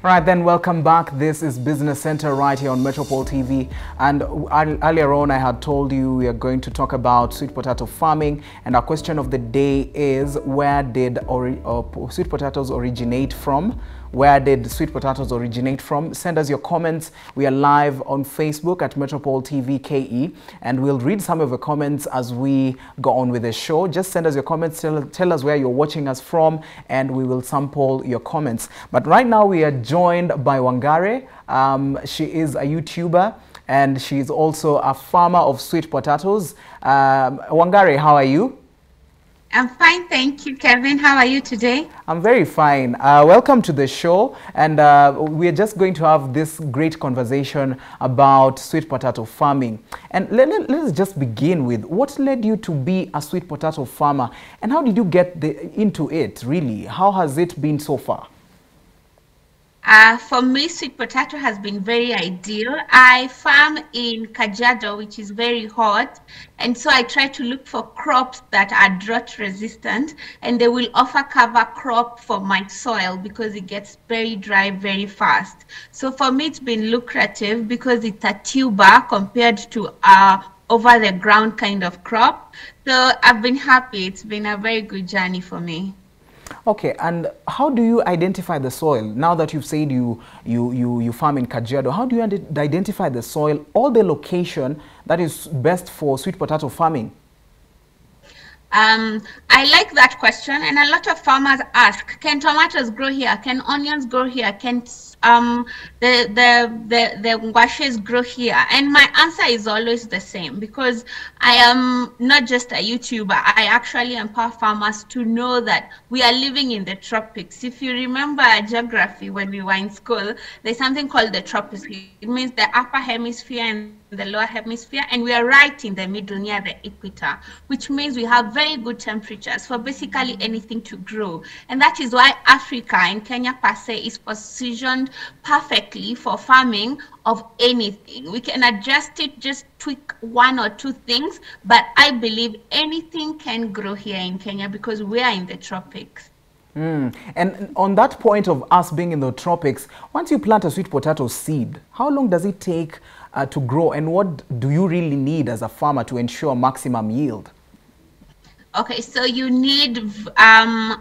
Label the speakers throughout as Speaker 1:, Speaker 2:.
Speaker 1: All right, then welcome back. This is Business Center right here on Metropole TV. And earlier on, I had told you we are going to talk about sweet potato farming. And our question of the day is, where did sweet potatoes originate from? Where did sweet potatoes originate from? Send us your comments. We are live on Facebook at Metropole TV KE, and we'll read some of the comments as we go on with the show. Just send us your comments, tell us where you're watching us from, and we will sample your comments. But right now we are joined by Wangare. She is a YouTuber, and she's also a farmer of sweet potatoes. Wangare, how are you?
Speaker 2: I'm fine, thank you, Kevin. How are you today?
Speaker 1: I'm very fine. Welcome to the show, and we're just going to have this great conversation about sweet potato farming. And let's just begin with, what led you to be a sweet potato farmer, and how did you get into it, really? How has it been so far?
Speaker 2: For me, sweet potato has been very ideal. I farm in Kajiado, which is very hot. And so I try to look for crops that are drought resistant, and they will offer cover crop for my soil because it gets very dry very fast. So for me, it's been lucrative because it's a tuber compared to over the ground kind of crop. So I've been happy. It's been a very good journey for me.
Speaker 1: Okay, and how do you identify the soil? Now that you've said you farm in Kajiado, how do you identify the soil or the location that is best for sweet potato farming?
Speaker 2: I like that question, and a lot of farmers ask, can tomatoes grow here? Can onions grow here? Can the ngwashes grow here? And my answer is always the same, because I am not just a YouTuber. I actually empower farmers to know that we are living in the tropics. If you remember geography when we were in school, there's something called the tropics. It means the upper hemisphere and the lower hemisphere, and we are right in the middle near the equator, which means we have very good temperatures for basically anything to grow. And that is why Africa and Kenya per se is positioned perfectly for farming of anything. We can adjust it, just tweak one or two things, but I believe anything can grow here in Kenya because we are in the tropics.
Speaker 1: And on that point of us being in the tropics, once you plant a sweet potato seed, how long does it take to grow, and what do you really need as a farmer to ensure maximum yield?
Speaker 2: Okay, so you need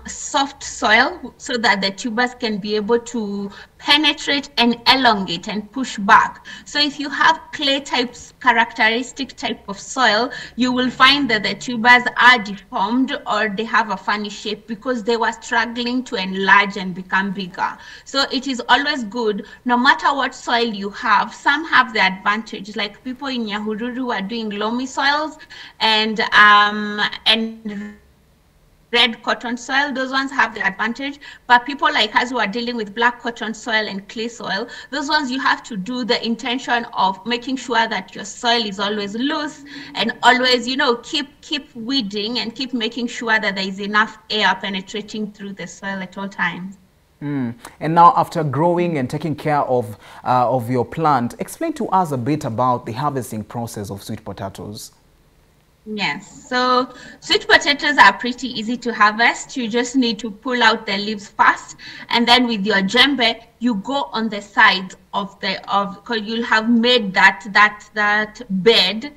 Speaker 2: soft soil so that the tubers can be able to penetrate and elongate and push back. So if you have clay types, characteristic type of soil, you will find that the tubers are deformed or they have a funny shape because they were struggling to enlarge and become bigger. So it is always good, no matter what soil you have. Some have the advantage, like people in Nyahururu are doing loamy soils and red cotton soil. Those ones have the advantage, but people like us who are dealing with black cotton soil and clay soil, those ones you have to do the intention of making sure that your soil is always loose and always, you know, keep weeding and keep making sure that there is enough air penetrating through the soil at all times.
Speaker 1: And now, after growing and taking care of your plant, explain to us a bit about the harvesting process of sweet potatoes.
Speaker 2: Yes, so sweet potatoes are pretty easy to harvest. You just need to pull out the leaves first, and then with your djembe, you go on the sides because you'll have made that bed,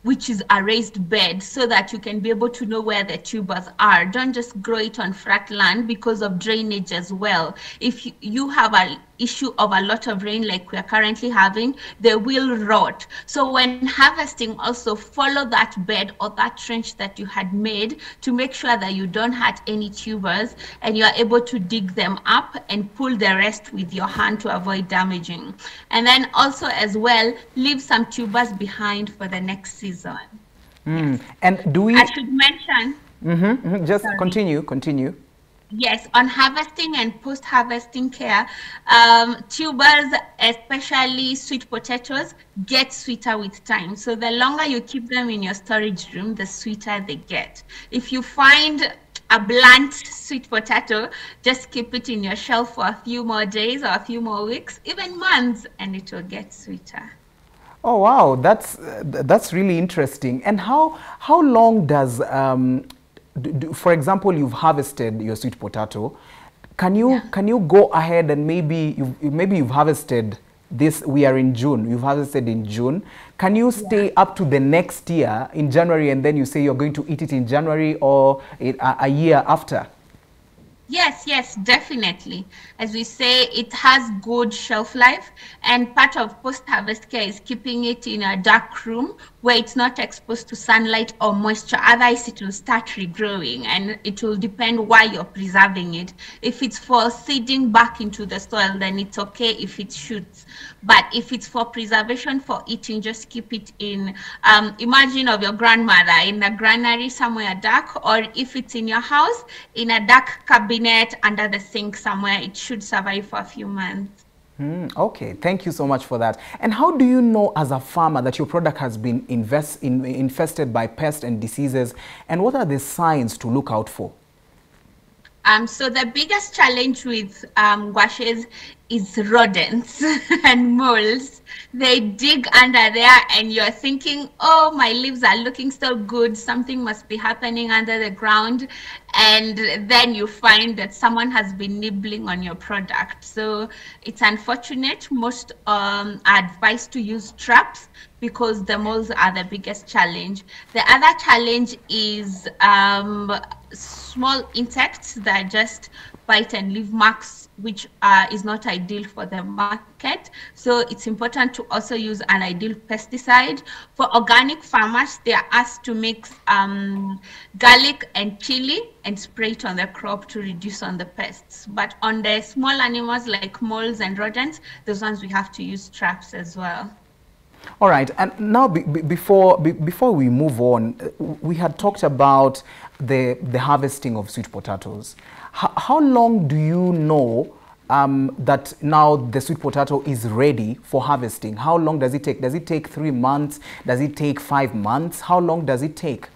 Speaker 2: which is a raised bed, so that you can be able to know where the tubers are. Don't just grow it on flat land because of drainage as well. If you have an issue of a lot of rain like we are currently having, they will rot. So when harvesting, also follow that bed or that trench that you had made to make sure that you don't hurt any tubers, and you are able to dig them up and pull the rest with your hand to avoid damaging. And then also as well, leave some tubers behind for the next season. Yes.
Speaker 1: And do we...
Speaker 2: I should mention...
Speaker 1: Just continue.
Speaker 2: Yes, on harvesting and post-harvesting care, tubers, especially sweet potatoes, get sweeter with time. So the longer you keep them in your storage room, the sweeter they get. If you find a blunt sweet potato, just keep it in your shelf for a few more days or a few more weeks, even months, and it will get sweeter.
Speaker 1: Oh wow, that's really interesting. And how long does for example, you've harvested your sweet potato. can you go ahead and maybe you've harvested this? We are in June. You've harvested in June. Can you stay up to the next year in January, and then you say you're going to eat it in January or a year after?
Speaker 2: Yes, yes, definitely. As we say, it has good shelf life, and part of post-harvest care is keeping it in a dark room where it's not exposed to sunlight or moisture. Otherwise, it will start regrowing, and it will depend why you're preserving it. If it's for seeding back into the soil, then it's okay if it shoots. But if it's for preservation for eating, just keep it in, imagine of your grandmother in a granary somewhere dark, or if it's in your house, in a dark cabinet under the sink somewhere. It should survive for a few months.
Speaker 1: Okay, thank you so much for that. And how do you know as a farmer that your product has been infested by pests and diseases? And what are the signs to look out for?
Speaker 2: So the biggest challenge with squashes is rodents and moles. They dig under there and you're thinking, oh, my leaves are looking so good, something must be happening under the ground. And then you find that someone has been nibbling on your product. So it's unfortunate. Most are advised to use traps because the moles are the biggest challenge. The other challenge is small insects that just bite and leave marks, which is not ideal for the market. So it's important to also use an ideal pesticide. For organic farmers, they are asked to mix garlic and chili and spray it on the crop to reduce on the pests. But on the small animals like moles and rodents, those ones we have to use traps as well.
Speaker 1: All right, and now before we move on, we had talked about the harvesting of sweet potatoes. How long do you know that now the sweet potato is ready for harvesting? How long does it take? Does it take 3 months? Does it take 5 months? How long does it take?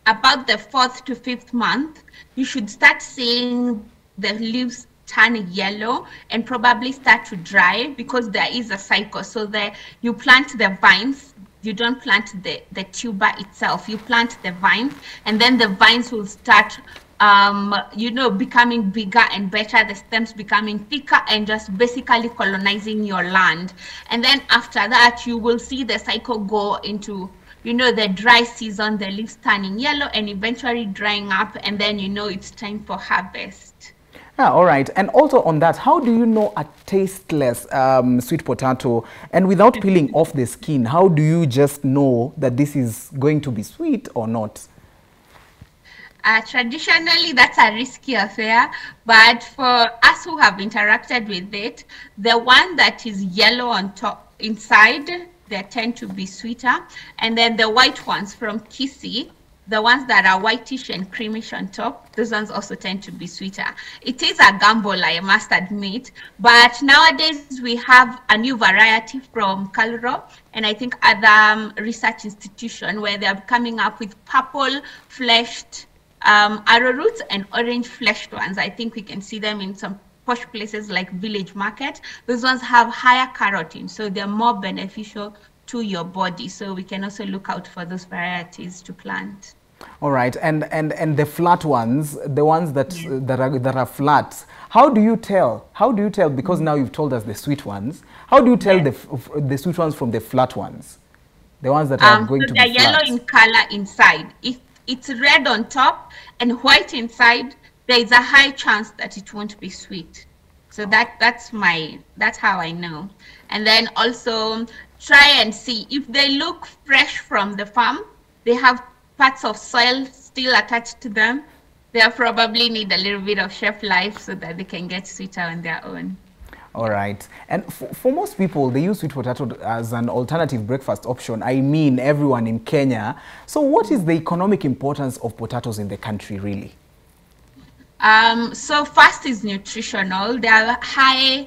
Speaker 2: About the 4th to 5th month, you should start seeing the leaves turn yellow and probably start to dry, because there is a cycle. So that you plant the vines, you don't plant the tuber itself, you plant the vines, and then the vines will start becoming bigger and better, the stems becoming thicker and just basically colonizing your land. And then after that, you will see the cycle go into the dry season, the leaves turning yellow and eventually drying up, and then it's time for harvest.
Speaker 1: Ah, all right. And also on that, how do you know a tasteless sweet potato? And without peeling off the skin, how do you just know that this is going to be sweet or not?
Speaker 2: Traditionally, that's a risky affair. But for us who have interacted with it, the one that is yellow on top, inside, they tend to be sweeter. And then the white ones from Kisi, the ones that are whitish and creamish on top, those ones also tend to be sweeter. It is a gamble, I must admit, but nowadays we have a new variety from Calro, and I think other research institution, where they're coming up with purple fleshed arrowroots and orange fleshed ones. I think we can see them in some posh places like Village Market. Those ones have higher carotene, so they're more beneficial to your body. So we can also look out for those varieties to plant.
Speaker 1: All right, and the flat ones, the ones that are flat, how do you tell? How do you tell? Because now you've told us the sweet ones. How do you tell the sweet ones from the flat ones? The ones that are going to be flat.
Speaker 2: They're yellow in color inside. If it's red on top and white inside, there is a high chance that it won't be sweet. So that's how I know. And then also try and see if they look fresh from the farm, they have parts of soil still attached to them, they probably need a little bit of shelf life so that they can get sweeter on their own.
Speaker 1: All right. And for most people, they use sweet potato as an alternative breakfast option. I mean, everyone in Kenya. So what is the economic importance of potatoes in the country, really?
Speaker 2: So first is nutritional. They are high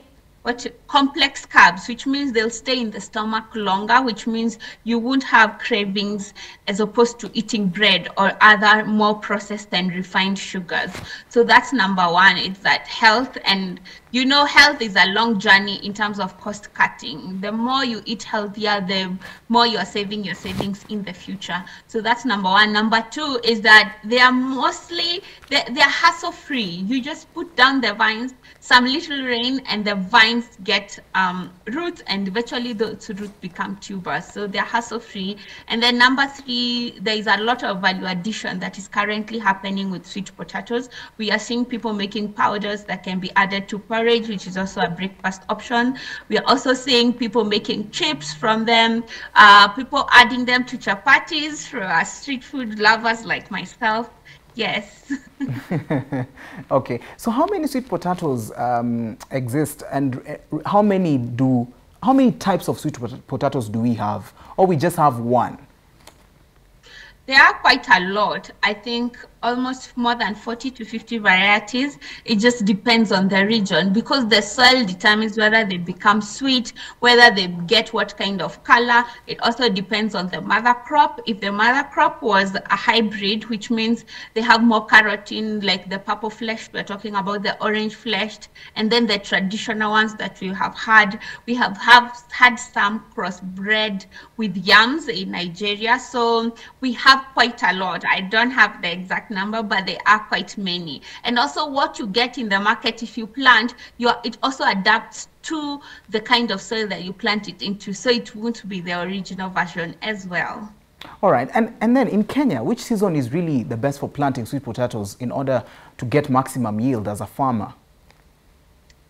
Speaker 2: complex carbs, which means they'll stay in the stomach longer, which means you won't have cravings as opposed to eating bread or other more processed and refined sugars. So that's number one. It's that health, and you know, health is a long journey in terms of cost cutting. The more you eat healthier, the more you are saving your savings in the future. So that's number one. Number two is that they are mostly, they're hassle free. You just put down the vines, some little rain, and the vines get roots, and eventually those roots become tubers. So they're hassle free. And then number three, there is a lot of value addition that is currently happening with sweet potatoes. We are seeing people making powders that can be added to porridge, which is also a breakfast option. We are also seeing people making chips from them, people adding them to chapatis for our street food lovers like myself. Yes.
Speaker 1: Okay, so how many sweet potatoes exist, and how many types of sweet potatoes do we have, or we just have one?
Speaker 2: There are quite a lot. I think almost more than 40 to 50 varieties. It just depends on the region, because the soil determines whether they become sweet, whether they get what kind of color. It also depends on the mother crop. If the mother crop was a hybrid, which means they have more carotene, like the purple fleshed, we're talking about the orange fleshed, and then the traditional ones that we have had. We have had some crossbred with yams in Nigeria. So we have quite a lot. I don't have the exact number, but there are quite many. And also what you get in the market, if you plant, it also adapts to the kind of soil that you plant it into, so it won't be the original version as well.
Speaker 1: All right, and then in Kenya, which season is really the best for planting sweet potatoes in order to get maximum yield as a farmer?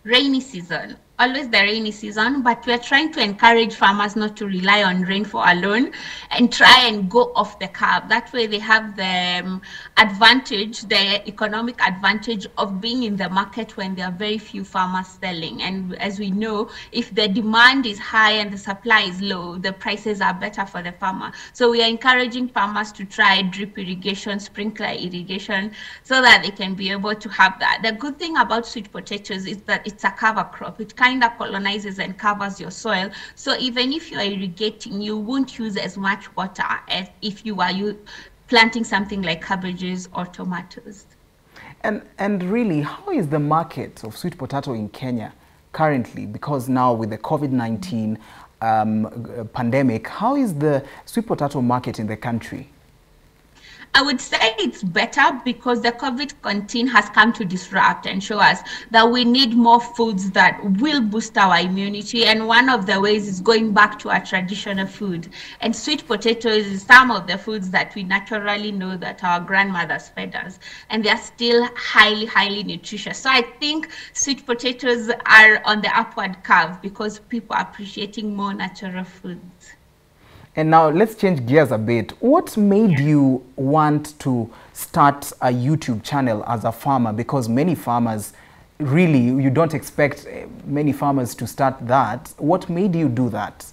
Speaker 2: Rainy season. Always the rainy season, but we're trying to encourage farmers not to rely on rainfall alone and try and go off the curve. That way they have the advantage, the economic advantage of being in the market when there are very few farmers selling. And as we know, if the demand is high and the supply is low, the prices are better for the farmer. So we are encouraging farmers to try drip irrigation, sprinkler irrigation, so that they can be able to have that. The good thing about sweet potatoes is that it's a cover crop. It kind of colonizes and covers your soil, so even if you are irrigating, you won't use as much water as if you are planting something like cabbages or tomatoes.
Speaker 1: And really, how is the market of sweet potato in Kenya currently? Because now with the COVID-19 pandemic, how is the sweet potato market in the country?
Speaker 2: I would say it's better because the COVID-19 has come to disrupt and show us that we need more foods that will boost our immunity. And one of the ways is going back to our traditional food. And sweet potatoes is some of the foods that we naturally know that our grandmothers fed us. And they're still highly, highly nutritious. So I think sweet potatoes are on the upward curve because people are appreciating more natural foods.
Speaker 1: And now let's change gears a bit. What made you want to start a YouTube channel as a farmer? Because many farmers, really, you don't expect many farmers to start that. What made you do that?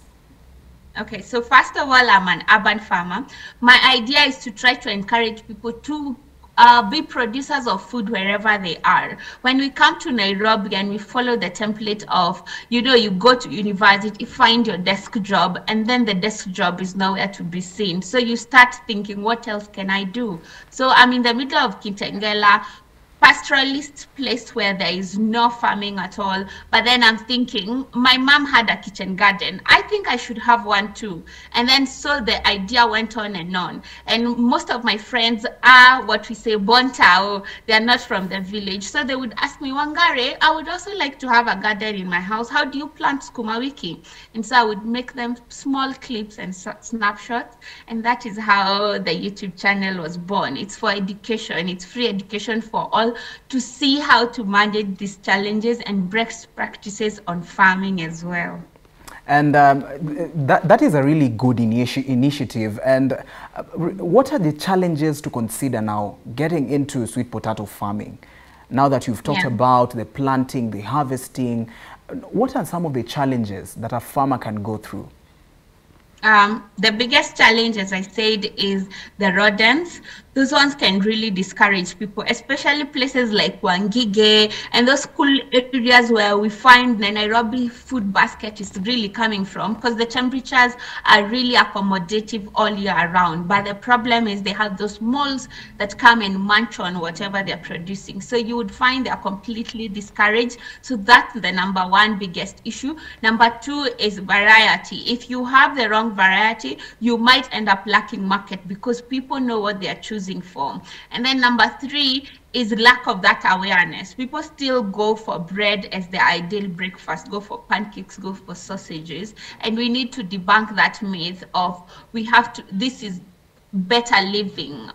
Speaker 2: Okay, so first of all, I'm an urban farmer. My idea is to try to encourage people to be producers of food wherever they are. When we come to Nairobi and we follow the template of, you know, you go to university, find your desk job, and then the desk job is nowhere to be seen. So you start thinking, what else can I do? So I'm in the middle of Kitengela, pastoralist place where there is no farming at all. But then I'm thinking, my mom had a kitchen garden. I think I should have one too. And then so the idea went on. And most of my friends are what we say Bontao. They are not from the village. So they would ask me, Wangare, I would also like to have a garden in my house. How do you plant sukuma wiki? And so I would make them small clips and snapshots. And that is how the YouTube channel was born. It's for education. It's free education for all to see how to manage these challenges and best practices on farming as well.
Speaker 1: And that is a really good initiative. And what are the challenges to consider now getting into sweet potato farming? Now that you've talked about the planting, the harvesting, what are some of the challenges that a farmer can go through?
Speaker 2: The biggest challenge, as I said, is the rodents. Those ones can really discourage people, especially places like Wangige and those cool areas where we find the Nairobi food basket is really coming from, because the temperatures are really accommodative all year around. But the problem is they have those moles that come and munch on whatever they're producing. So you would find they're completely discouraged. So that's the number one biggest issue. Number two is variety. If you have the wrong variety, you might end up lacking market because people know what they are choosing for. And then number three is lack of that awareness. People still go for bread as their ideal breakfast, go for pancakes, go for sausages, and we need to debunk that myth of this is better living.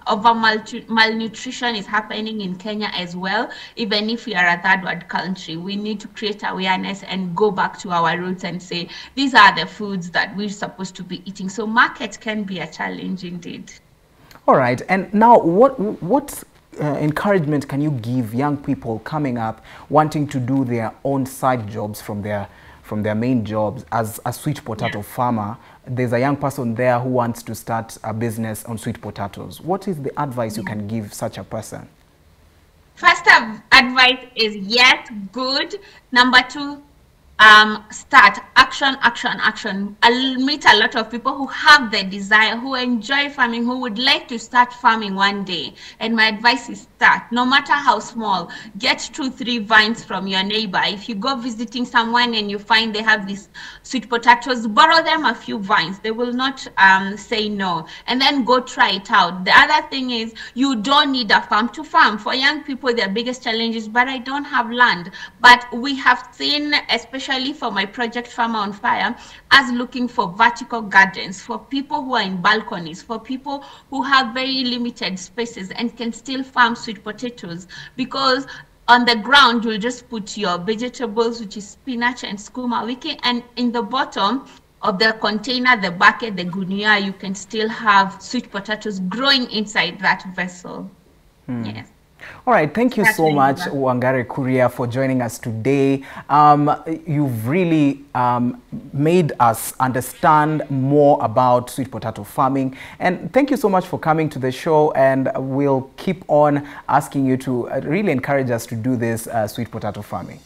Speaker 2: Malnutrition is happening in Kenya as well. Even if we are a third world country, we need to create awareness and go back to our roots and say these are the foods that we're supposed to be eating. So market can be a challenge indeed.
Speaker 1: All right, and now what encouragement can you give young people coming up wanting to do their own side jobs from their main jobs? As a sweet potato farmer, there's a young person there who wants to start a business on sweet potatoes. What is the advice you can give such a person?
Speaker 2: First advice is yes, good. Number two, start. Action. I'll meet a lot of people who have the desire, who enjoy farming, who would like to start farming one day. And my advice is start, no matter how small. Get 2-3 vines from your neighbor. If you go visiting someone and you find they have these sweet potatoes, borrow them a few vines. They will not say no. And then go try it out. The other thing is you don't need a farm to farm. For young people, their biggest challenge is, but I don't have land. But we have seen, especially for my project Farmer on Fire, as looking for vertical gardens, for people who are in balconies, for people who have very limited spaces and can still farm sweet potatoes, because on the ground you'll just put your vegetables, which is spinach and skuma wiki, and in the bottom of the container, the bucket, the gunia, you can still have sweet potatoes growing inside that vessel. Yes.
Speaker 1: All right, thank you so much, Wangare Kuria, for joining us today. You've really made us understand more about sweet potato farming. And thank you so much for coming to the show. And we'll keep on asking you to really encourage us to do this sweet potato farming.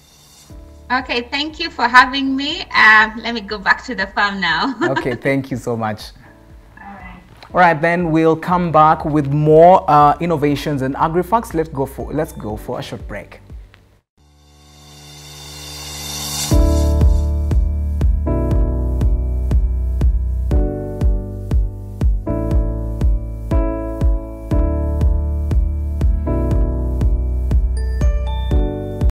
Speaker 2: Okay, thank you for having me. Let me go back to the farm now.
Speaker 1: Okay, thank you so much. All right, then we'll come back with more innovations and agri-facts. Let's go for a short break.